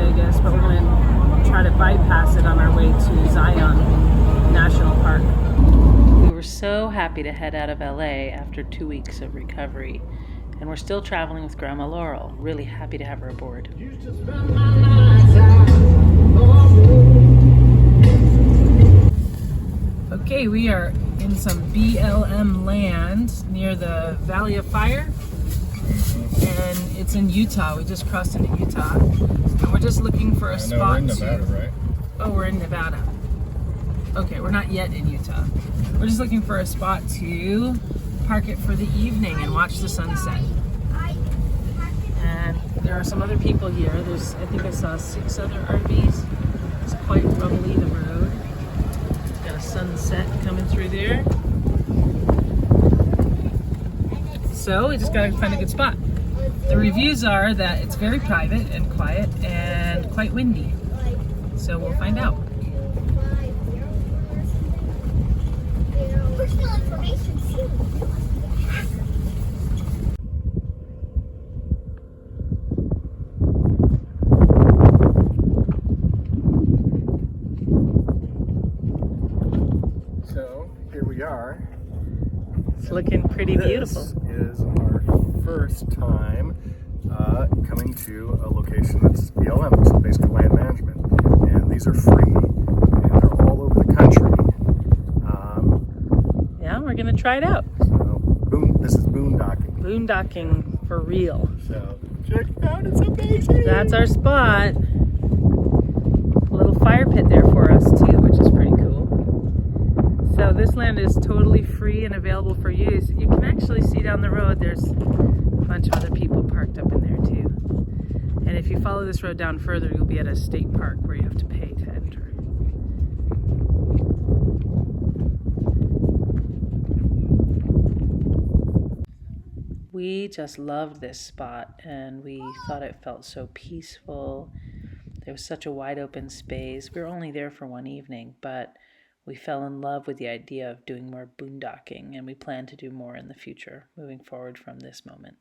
I guess, but we're going to try to bypass it on our way to Zion National Park. We were so happy to head out of LA after 2 weeks of recovery, and we're still traveling with Grandma Laurel. Really happy to have her aboard. Okay, we are in some BLM land near the Valley of Fire, and it's in Utah. We just crossed into Utah, and we're just looking for a spot. We're in Nevada, right? Oh, we're in Nevada. Okay, we're not yet in Utah. We're just looking for a spot to park it for the evening and watch the sunset. And there are some other people here. I think I saw 6 other RVs. It's quite rumbly, the road. Got a sunset coming through there. So we just gotta find a good spot. The reviews are that it's very private and quiet and quite windy. So we'll find out. Personal information too. So here we are. It's looking pretty beautiful. This is our first time coming to a location that's BLM, so basically land management. And these are free, and they're all over the country. Yeah, we're gonna try it out. So, this is boondocking. Boondocking for real. So check it out, it's amazing. That's our spot. A little fire pit there for us too, which is pretty cool. So this land is totally free and available for use. You can actually see down the road, there's a bunch of other people parked up in there too. And if you follow this road down further, you'll be at a state park where you have to pay to enter. We just loved this spot, and we thought it felt so peaceful. There was such a wide open space. We were only there for one evening, but we fell in love with the idea of doing more boondocking, and we plan to do more in the future, moving forward from this moment.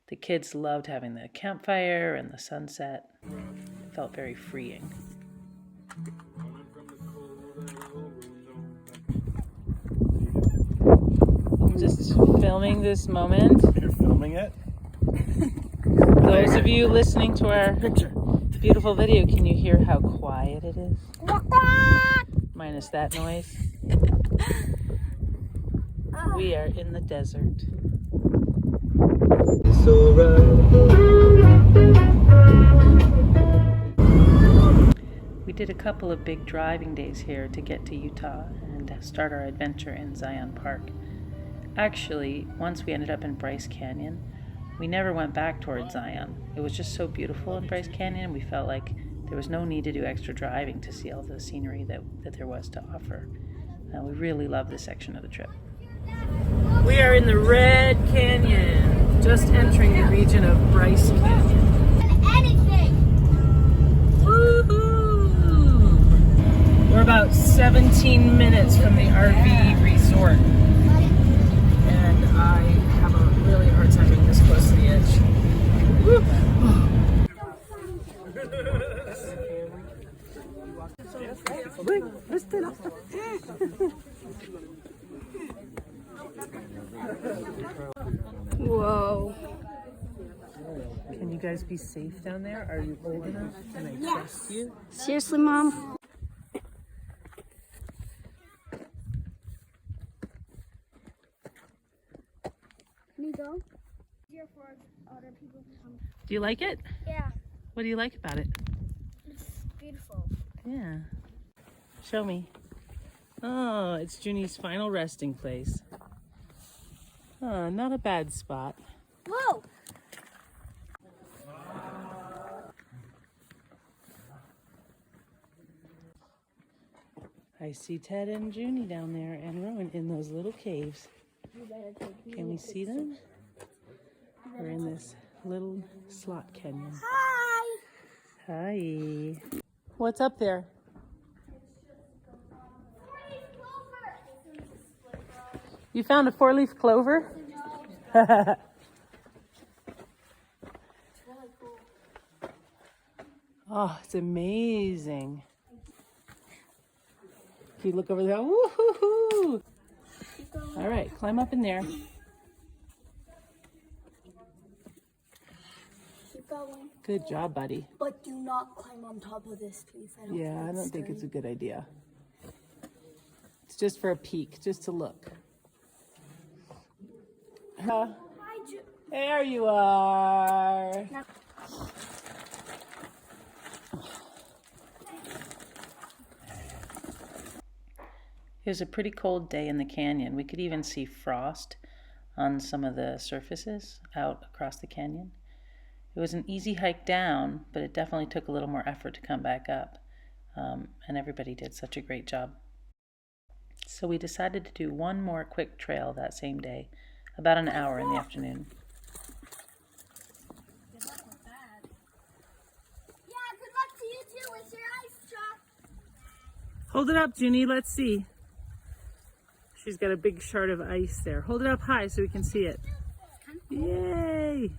The kids loved having the campfire and the sunset. It felt very freeing. I'm just filming this moment. You're filming it? Those of you listening to our beautiful video, can you hear how quiet it is? Minus that noise. We are in the desert. We did a couple of big driving days here to get to Utah and start our adventure in Zion Park. Actually, once we ended up in Bryce Canyon, we never went back towards Zion. It was just so beautiful in Bryce Canyon, we felt like there was no need to do extra driving to see all the scenery that there was to offer. We really love this section of the trip. We are in the Red Canyon, just entering the region of Bryce Canyon. Anything. Woohoo! We're about 17 minutes from the RV resort, and I have a really hard time being this close to the edge. Woo. Whoa. Can you guys be safe down there? Are you old enough? Can I trust you? Seriously, Mom? Can you go? Here for other people to come. Do you like it? Yeah, What do you like about it? it's beautiful. Yeah. Show me. Oh, it's Junie's final resting place. Oh, not a bad spot. Whoa! I see Ted and Junie down there and Rowan in those little caves. Can we see them? We're in this little slot canyon. Hi! Hi. What's up there? You found a 4-leaf clover? Oh, it's amazing. Can you look over there? Woo-hoo-hoo! All right, climb up in there. Keep going. Good job, buddy. But do not climb on top of this, please. I don't think it's a good idea. It's just for a peek, just to look. There you are. It was a pretty cold day in the canyon. We could even see frost on some of the surfaces out across the canyon. It was an easy hike down, but it definitely took a little more effort to come back up. And everybody did such a great job. So we decided to do one more quick trail that same day, about an hour in the afternoon. Good luck with that. Yeah, good luck to you too with your ice truck. Hold it up, Junie, let's see. She's got a big shard of ice there. Hold it up high so we can see it. It's kind of cold. Yay!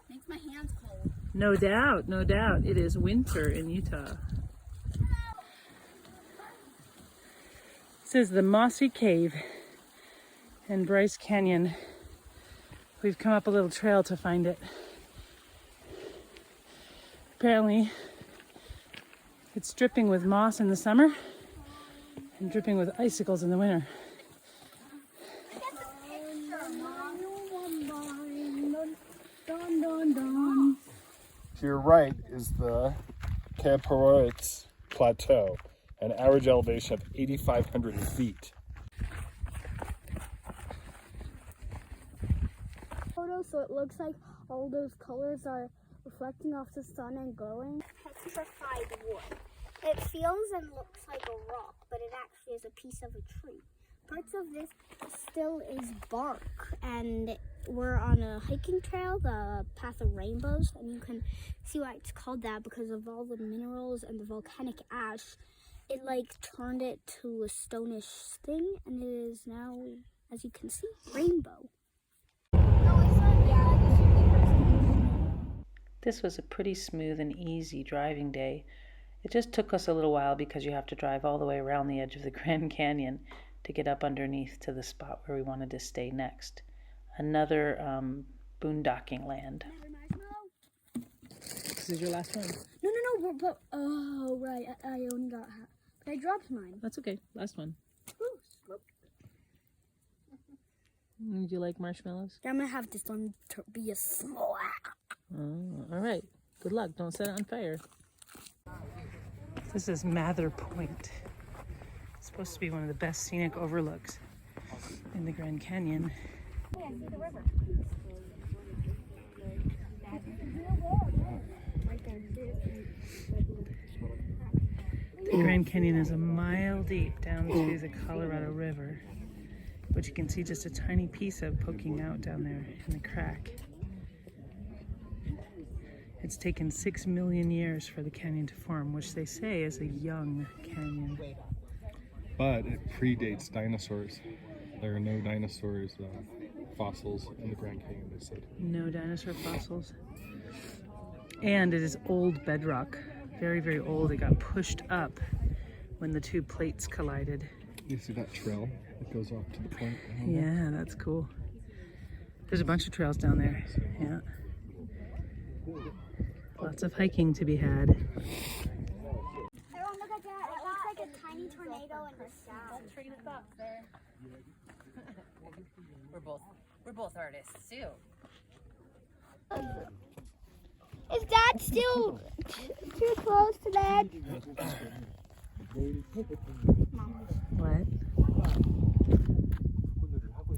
Makes my hands cold. No doubt, no doubt. It is winter in Utah. This is the Mossy Cave in Bryce Canyon. We've come up a little trail to find it. Apparently, it's dripping with moss in the summer and dripping with icicles in the winter. To your right is the Kaporowitz Plateau, an average elevation of 8,500 feet. Photo, so it looks like all those colors are reflecting off the sun and glowing. Petrified wood. It feels and looks like a rock, but it actually is a piece of a tree. Parts of this still is bark, and we're on a hiking trail, the Path of Rainbows, and you can see why it's called that because of all the minerals and the volcanic ash. It like turned it to a stonish thing, and it is now, as you can see, rainbow. This was a pretty smooth and easy driving day. It just took us a little while because you have to drive all the way around the edge of the Grand Canyon to get up underneath to the spot where we wanted to stay next. Another boondocking land. This is your last one. No, but oh right, I only got half. But I dropped mine. That's okay. Last one. Ooh. Would you like marshmallows? I'm gonna have this one to be a snack. Oh, all right. Good luck. Don't set it on fire. This is Mather Point. It's supposed to be one of the best scenic overlooks in the Grand Canyon. Hey, I see the river. The Grand Canyon is a mile deep down to the Colorado River, which you can see just a tiny piece of poking out down there in the crack. It's taken 6 million years for the canyon to form, which they say is a young canyon. But it predates dinosaurs. There are no dinosaurs, fossils in the Grand Canyon, they said. No dinosaur fossils. And it is old bedrock. Very, very old. It got pushed up when the two plates collided. You see that trail that goes off to the point? Yeah, that's cool. There's a bunch of trails down there. Yeah. Lots of hiking to be had. Everyone look at that. It looks like a tiny tornado in the sky. Tree with box there. We're both artists too. Is Dad still too close to Dad? What?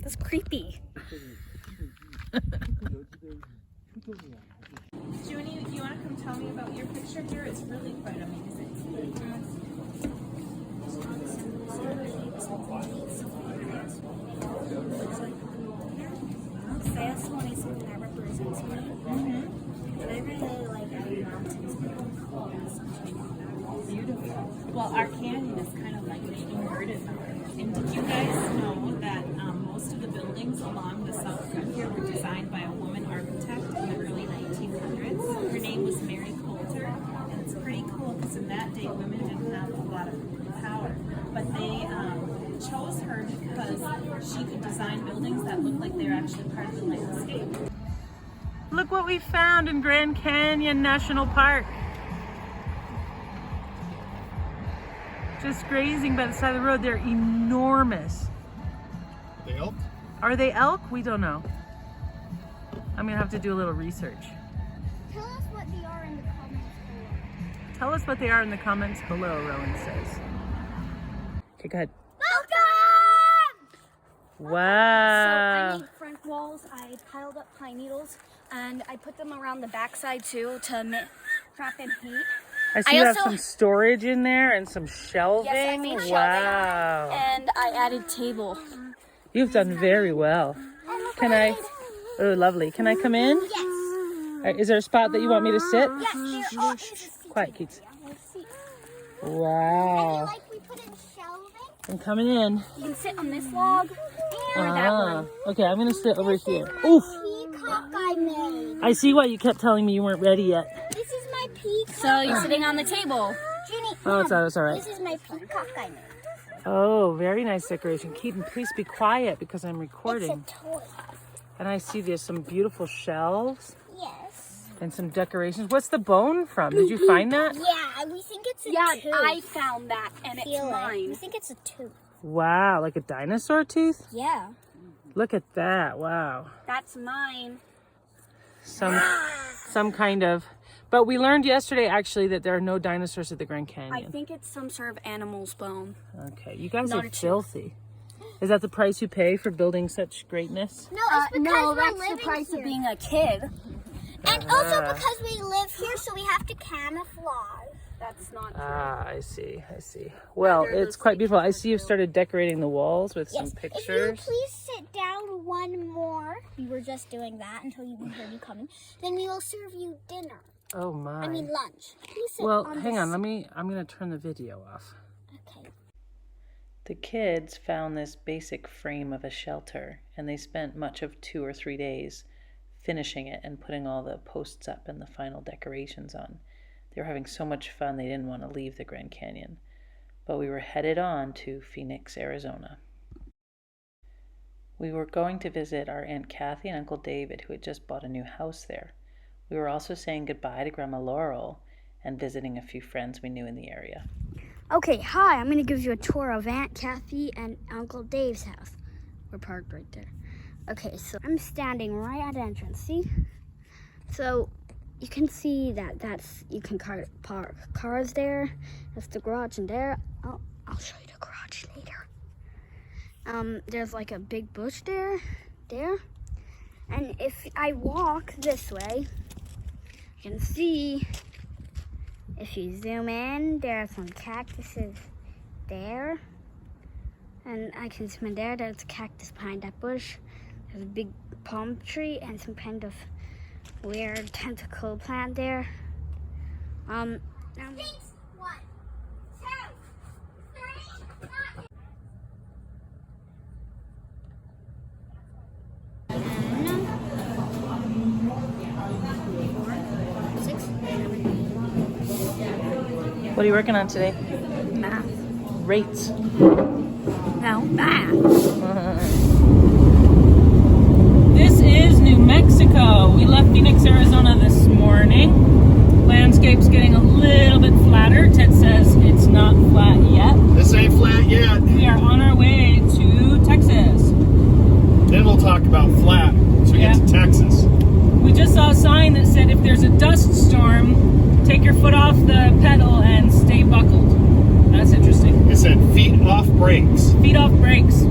That's creepy. Junie, do you want to come tell me about your picture here? It's really quite amazing. Family is something that represents me. And I really like mountains. Beautiful. Well, our canyon is kind of like an inverted mountain. And did you guys know that most of the buildings along the south front here were designed by a woman architect in the early 1900s? Her name was Mary Coulter, and it's buildings. In that day, women didn't have a lot of power, but they chose her because she could design buildings that looked like they were actually part of the landscape. Look what we found in Grand Canyon National Park. Just grazing by the side of the road. They're enormous. The elk? Are they elk? We don't know. I'm gonna have to do a little research. Tell us what they are in the comments below. Tell us what they are in the comments below, Rowan says. Okay, go ahead. Welcome! Wow. So I made front walls. I piled up pine needles and I put them around the backside too to trap in heat. I see you have some storage in there and some shelving. Yes, I made shelving. Wow. And I added table. You've done very well. Can I? Oh, lovely. Can I come in? Yes. Is there a spot that you want me to sit? Yes, there are seats. Quiet, kids. And Wow. like we put in shelving. I'm coming in. You can sit on this log or that one. Okay, I'm gonna sit over here. Oof. Peacock I made. I see why you kept telling me you weren't ready yet. This is my peacock. So you're sitting on the table. Ginny, Oh, it's all right. this is my peacock I made. Oh, very nice decoration. Keaton, please be quiet because I'm recording. It's a toy. And I see there's some beautiful shelves Yes. and some decorations. What's the bone from? Did you find that? Yeah, we think it's a Yeah, tooth. I found that and it's Feel it. We mine. think it's a tooth. Wow, like a dinosaur tooth? Yeah, Look at that. Wow. that's mine. Some kind of. But we learned yesterday actually that there are no dinosaurs at the Grand I Canyon. think it's some sort of animal's bone. Okay, you guys Not are a tooth. filthy. Is that the price you pay for building such greatness? No, it's because no, we're that's living the price here. of being a kid. And also because we live here, so we have to camouflage. That's not true. Ah, I see. Well, it's quite beautiful. I see you've started decorating the walls with some If you pictures. please sit down one more. We were just doing that until you heard you coming. Then we will serve you dinner. Oh my. I mean lunch. Please sit Well, on hang this. on. I'm going to turn the video off. Okay. The kids found this basic frame of a shelter, and they spent much of 2 or 3 days finishing it and putting all the posts up and the final decorations on. They were having so much fun they didn't want to leave the Grand Canyon. But we were headed on to Phoenix, Arizona. We were going to visit our Aunt Kathy and Uncle David, who had just bought a new house there. We were also saying goodbye to Grandma Laurel and visiting a few friends we knew in the area. Okay, hi, I'm going to give you a tour of Aunt Kathy and Uncle Dave's house. We're parked right there. Okay, so I'm standing right at the entrance, see? So you can see you can park cars there. That's the garage in there. Oh, I'll show you the garage later. There's like a big bush there. And if I walk this way, you can see, if you zoom in, there are some cactuses there. And I can zoom in there, there's a cactus behind that bush. There's a big palm tree and some kind of weird tentacle plant there. Thanks. 1, 2, 3, 4, 6. What are you working on today? Math. Rates. No, math. This is New Mexico. We left Phoenix, Arizona this morning. Landscape's getting a little bit flatter. Ted says it's not flat yet. This ain't flat yet. We are on our way to Texas. Then we'll talk about flat once we get to Texas. We just saw a sign that said if there's a dust storm, take your foot off the pedal and stay buckled. That's interesting. It said feet off brakes. Feet off brakes.